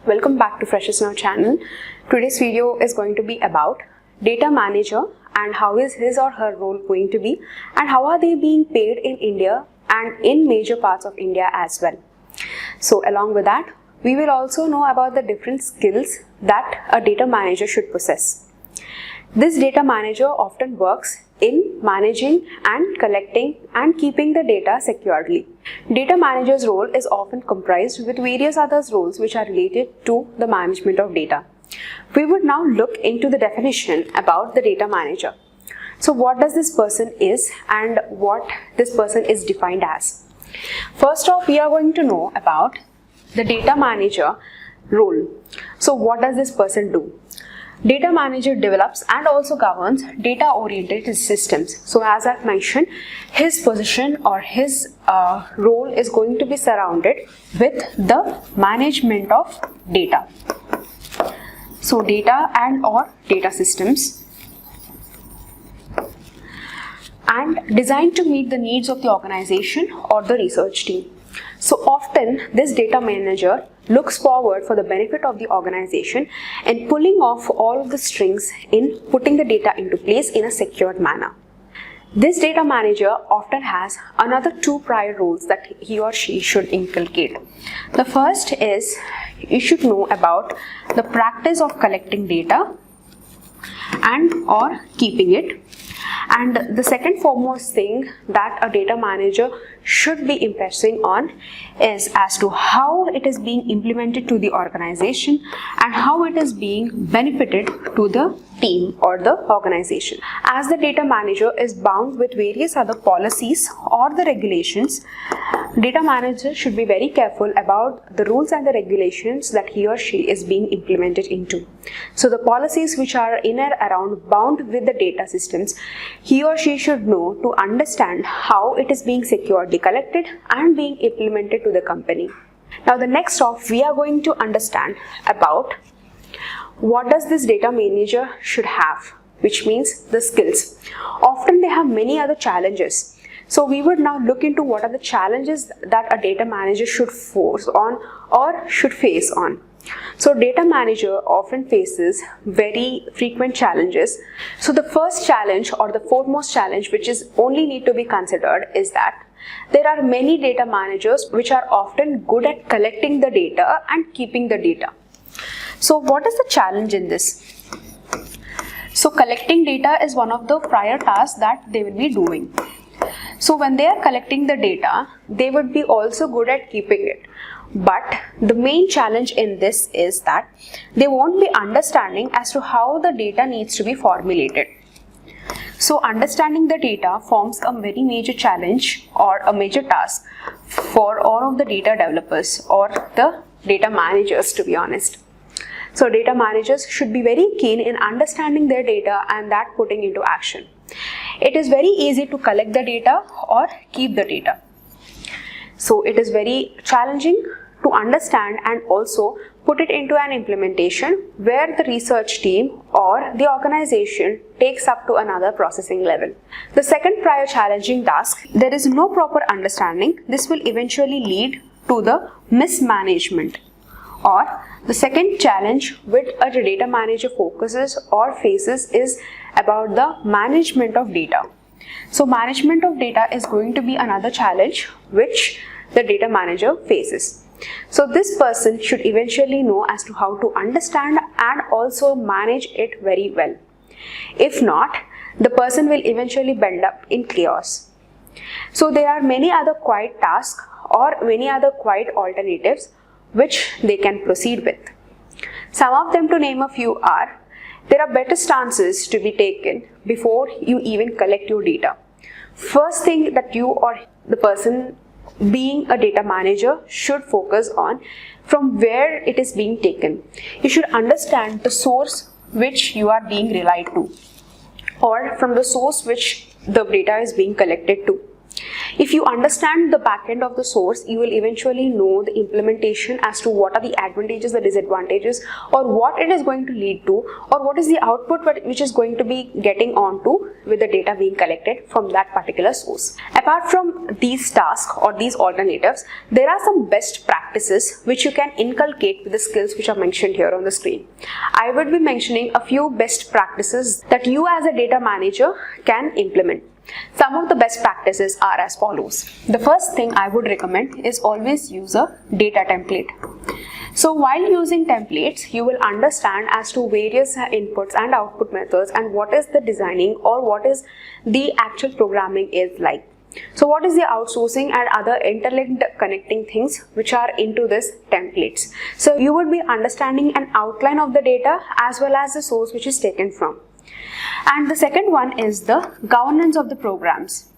Welcome back to Freshers Now channel. Today's video is going to be about data manager and how is his or her role going to be and how are they being paid in India and in major parts of India as well. So along with that, we will also know about the different skills that a data manager should possess. This data manager often works in managing and collecting and keeping the data securely. Data manager's role is often comprised with various other roles which are related to the management of data. We would now look into the definition about the data manager. So what does this person is and what this person is defined as. First off, we are going to know about the data manager role. So what does this person do? Data manager develops and also governs data-oriented systems. So as I've mentioned, his position or his role is going to be surrounded with the management of data. So data and or data systems and designed to meet the needs of the organization or the research team. So often this data manager looks forward for the benefit of the organization and pulling off all of the strings in putting the data into place in a secured manner. This data manager often has another two prior roles that he or she should inculcate. The first is you should know about the practice of collecting data and or keeping it. And the second foremost thing that a data manager should be impressing on is as to how it is being implemented to the organization and how it is being benefited to the team or the organization. As the data manager is bound with various other policies or the regulations, data manager should be very careful about the rules and the regulations that he or she is being implemented into. So the policies which are in and around bound with the data systems, he or she should know to understand how it is being securely collected and being implemented to the company. Now the next off, we are going to understand about what does this data manager should have, which means the skills. Often they have many other challenges. So we would now look into what are the challenges that a data manager should force on or should face on. So data manager often faces very frequent challenges. So the first challenge or the foremost challenge which is only need to be considered is that there are many data managers which are often good at collecting the data and keeping the data. So what is the challenge in this? So collecting data is one of the prior tasks that they will be doing. So when they are collecting the data, they would be also good at keeping it. But the main challenge in this is that they won't be understanding as to how the data needs to be formulated. So understanding the data forms a very major challenge or a major task for all of the data developers or the data managers, to be honest. So data managers should be very keen in understanding their data and that putting into action. It is very easy to collect the data or keep the data. So it is very challenging to understand and also put it into an implementation where the research team or the organization takes up to another processing level. The second prior challenging task, there is no proper understanding. This will eventually lead to the mismanagement. Or the second challenge which a data manager focuses or faces is about the management of data. So management of data is going to be another challenge which the data manager faces. So this person should eventually know as to how to understand and also manage it very well. If not, the person will eventually end up in chaos. So there are many other quiet tasks or many other quiet alternatives which they can proceed with. Some of them, to name a few, are there are better stances to be taken before you even collect your data. First thing that you or the person being a data manager should focus on from where it is being taken. You should understand the source which you are being relied to or from the source which the data is being collected to. If you understand the backend of the source, you will eventually know the implementation as to what are the advantages, the disadvantages, or what it is going to lead to, or what is the output which is going to be getting onto with the data being collected from that particular source. Apart from these tasks or these alternatives, there are some best practices which you can inculcate with the skills which are mentioned here on the screen. I would be mentioning a few best practices that you as a data manager can implement. Some of the best practices are as follows. The first thing I would recommend is always use a data template. So while using templates, you will understand as to various inputs and output methods and what is the designing or what is the actual programming is like. So what is the outsourcing and other interlinked connecting things which are into this templates. So you would be understanding an outline of the data as well as the source which is taken from. And the second one is the governance of the programs.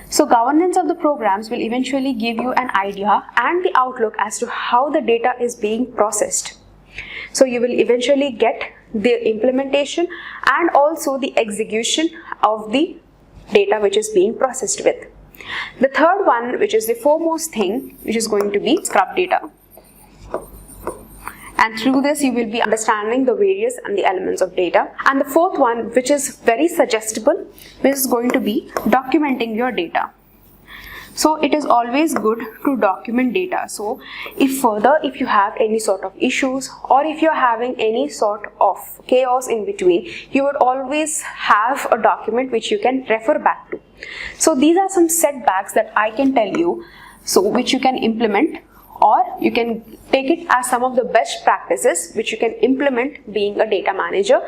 So governance of the programs will eventually give you an idea and the outlook as to how the data is being processed. So you will eventually get the implementation and also the execution of the data which is being processed with. The third one, which is the foremost thing, which is going to be scrub data. And through this you will be understanding the various and the elements of data. And the fourth one, which is very suggestible, which is going to be documenting your data. So it is always good to document data. So if you have any sort of issues or if you're having any sort of chaos in between, you would always have a document which you can refer back to. So these are some setbacks that I can tell you, so which you can implement, or you can take it as some of the best practices which you can implement being a data manager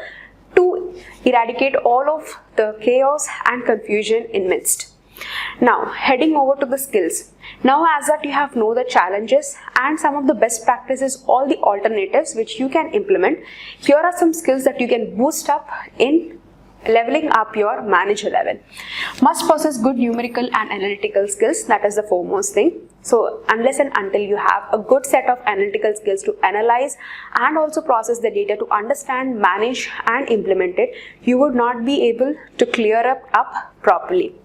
to eradicate all of the chaos and confusion in midst. Now heading over to the skills. Now as that you have know the challenges and some of the best practices, all the alternatives which you can implement, here are some skills that you can boost up in leveling up your manager level. Must possess good numerical and analytical skills, that is the foremost thing. So unless and until you have a good set of analytical skills to analyze and also process the data to understand, manage and implement it, you would not be able to clear up properly.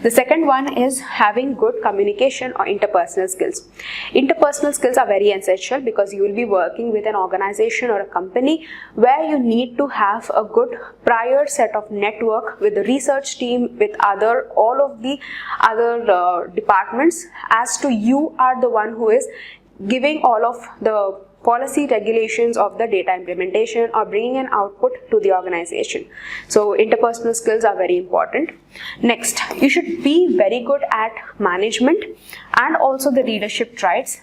The second one is having good communication or interpersonal skills. Interpersonal skills are very essential because you will be working with an organization or a company where you need to have a good prior set of network with the research team, with all of the other departments, as to you are the one who is giving all of the policy regulations of the data implementation or bringing an output to the organization. So interpersonal skills are very important. Next, you should be very good at management and also the leadership traits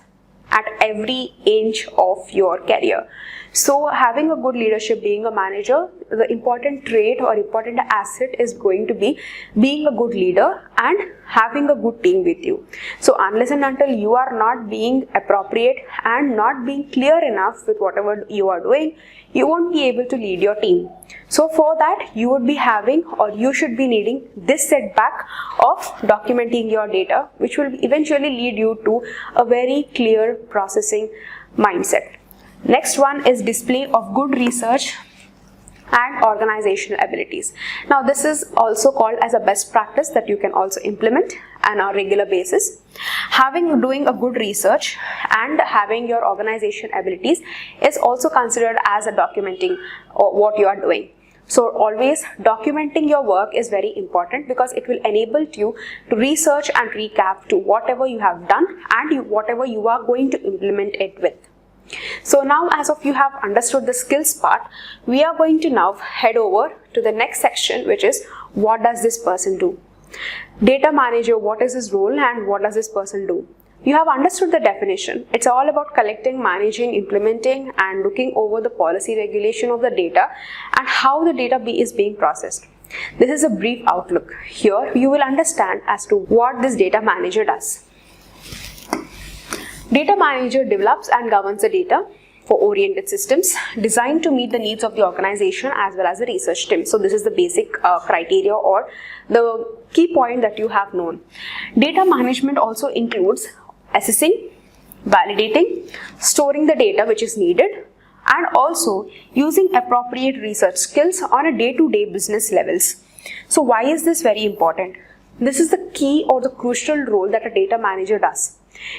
at every inch of your career. So having a good leadership, being a manager, the important trait or important asset is going to be being a good leader and having a good team with you. So unless and until you are not being appropriate and not being clear enough with whatever you are doing, you won't be able to lead your team. So for that, you would be having or you should be needing this setback of documenting your data, which will eventually lead you to a very clear processing mindset. Next one is display of good research and organizational abilities. Now this is also called as a best practice that you can also implement on a regular basis. Doing a good research and having your organization abilities is also considered as a documenting what you are doing. So always documenting your work is very important because it will enable you to research and recap to whatever you have done and whatever you are going to implement it with. So now as of you have understood the skills part, we are going to now head over to the next section, which is what does this person do? Data manager, what is his role and what does this person do? You have understood the definition. It's all about collecting, managing, implementing and looking over the policy regulation of the data and how the data is being processed. This is a brief outlook. Here you will understand as to what this data manager does. Data manager develops and governs the data for oriented systems designed to meet the needs of the organization as well as the research team. So this is the basic criteria or the key point that you have known. Data management also includes assessing, validating, storing the data which is needed, and also using appropriate research skills on a day-to-day business levels. So why is this very important? this is the key or the crucial role that a data manager does.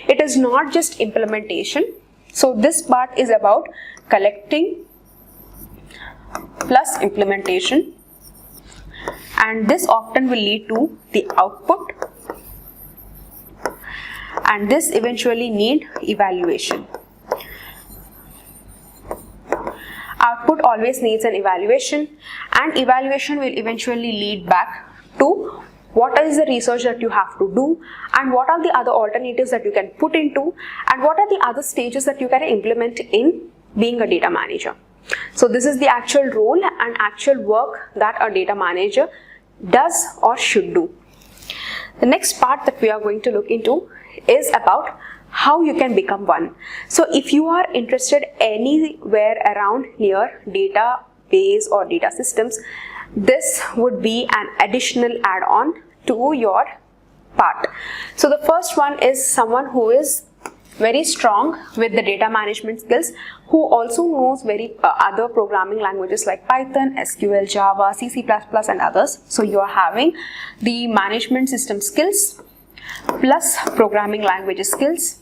It is not just implementation. So this part is about collecting plus implementation, and this often will lead to the output, and this eventually need evaluation. Output always needs an evaluation, and evaluation will eventually lead back to what is the research that you have to do, and what are the other alternatives that you can put into, and what are the other stages that you can implement in being a data manager. So this is the actual role and actual work that a data manager does or should do. The next part that we are going to look into is about how you can become one. So if you are interested anywhere around near database or data systems, this would be an additional add-on to your part. So the first one is someone who is very strong with the data management skills, who also knows other programming languages like Python, SQL, Java, C++, and others. So you are having the management system skills plus programming language skills.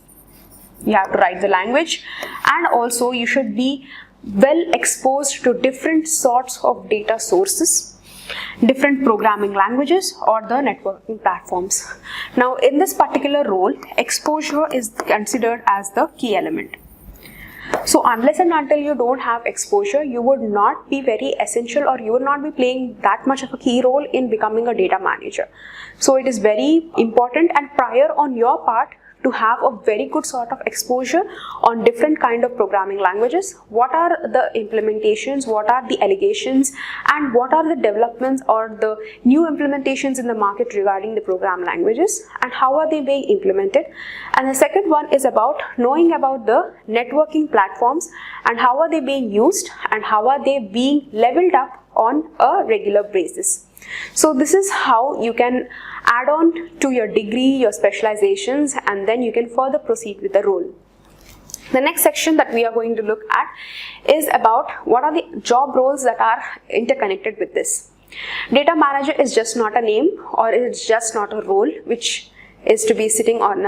You have to write the language, and also you should be well exposed to different sorts of data sources, different programming languages or the networking platforms. Now in this particular role, exposure is considered as the key element. So unless and until you don't have exposure, you would not be very essential, or you will not be playing that much of a key role in becoming a data manager. So it is very important and prior on your part to have a very good sort of exposure on different kind of programming languages. What are the implementations, what are the allegations, and what are the developments or the new implementations in the market regarding the program languages, and how are they being implemented. And the second one is about knowing about the networking platforms and how are they being used and how are they being leveled up on a regular basis. So this is how you can add on to your degree, your specializations, and then you can further proceed with the role. The next section that we are going to look at is about what are the job roles that are interconnected with this. Data manager is just not a name, or it's just not a role which is to be sitting on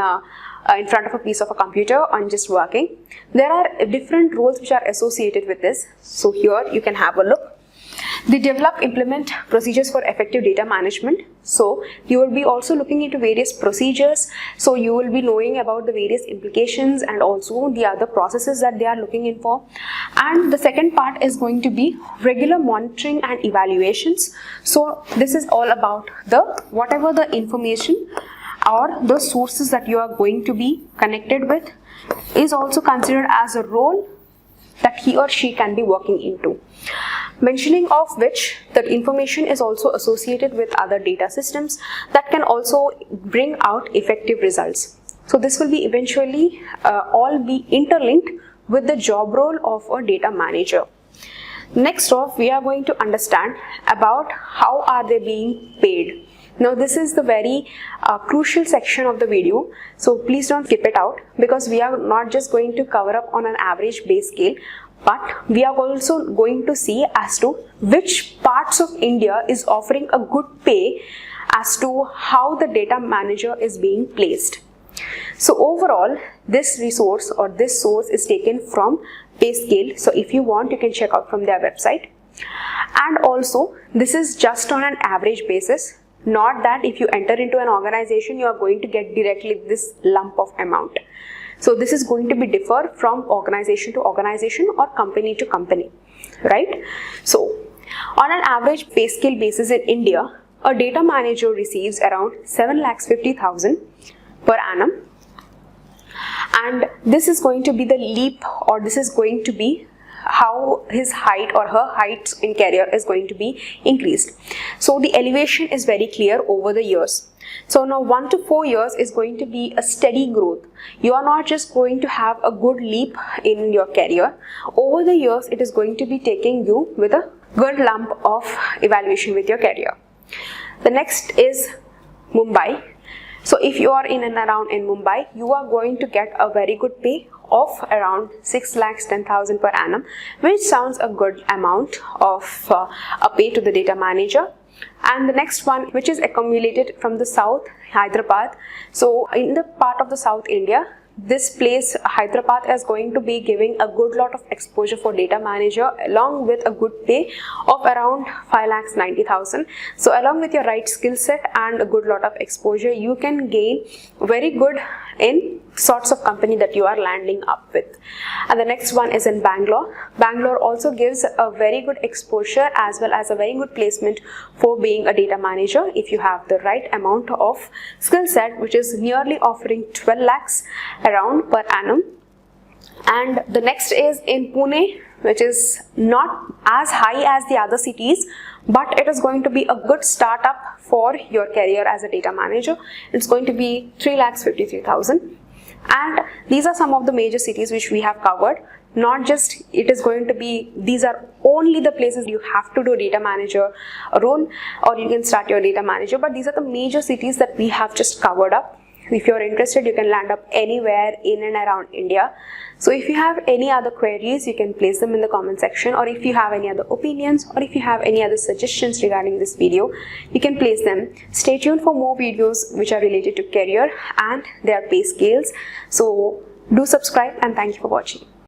in front of a piece of a computer and just working. There are different roles which are associated with this. So here you can have a look. They develop, implement procedures for effective data management. So you will be also looking into various procedures. So you will be knowing about the various implications and also the other processes that they are looking in for. And the second part is going to be regular monitoring and evaluations. So this is all about the whatever the information or the sources that you are going to be connected with is also considered as a role that he or she can be working into. Mentioning of which that information is also associated with other data systems that can also bring out effective results. So this will be eventually all be interlinked with the job role of a data manager. Next off, we are going to understand about how are they being paid. Now this is the very crucial section of the video, so please don't skip it out, because we are not just going to cover up on an average base scale, but we are also going to see as to which parts of India is offering a good pay as to how the data manager is being placed. So overall, this resource or this source is taken from PayScale. So if you want, you can check out from their website. And also, this is just on an average basis. Not that if you enter into an organization, you are going to get directly this lump of amount. So this is going to be differ from organization to organization or company to company, right? So on an average pay scale basis in India, a data manager receives around 7,50,000 per annum. And this is going to be the leap, or this is going to be how his height or her height in career is going to be increased. So the elevation is very clear over the years. So now 1 to 4 years is going to be a steady growth. You are not just going to have a good leap in your career. Over the years, it is going to be taking you with a good lump of evaluation with your career. The next is Mumbai. So if you are in and around in Mumbai, you are going to get a very good pay of around 6,10,000 per annum, which sounds a good amount of a pay to the data manager. And the next one, which is accumulated from the south, Hyderabad. So in the part of the South India, this place Hyderabad is going to be giving a good lot of exposure for data manager, along with a good pay of around 5,90,000. So along with your right skill set and a good lot of exposure, you can gain very good in sorts of company that you are landing up with. And the next one is in Bangalore. Bangalore also gives a very good exposure as well as a very good placement for being a data manager if you have the right amount of skill set, which is nearly offering 12 lakhs around per annum. And the next is in Pune, which is not as high as the other cities, but it is going to be a good startup for your career as a data manager. It's going to be 3,53,000. And these are some of the major cities which we have covered. Not just it is going to be, these are only the places you have to do data manager role, or you can start your data manager, but these are the major cities that we have just covered up. If you're interested, you can land up anywhere in and around India. So if you have any other queries, you can place them in the comment section, or if you have any other opinions, or if you have any other suggestions regarding this video, you can place them. Stay tuned for more videos which are related to career and their pay scales. So do subscribe, and thank you for watching.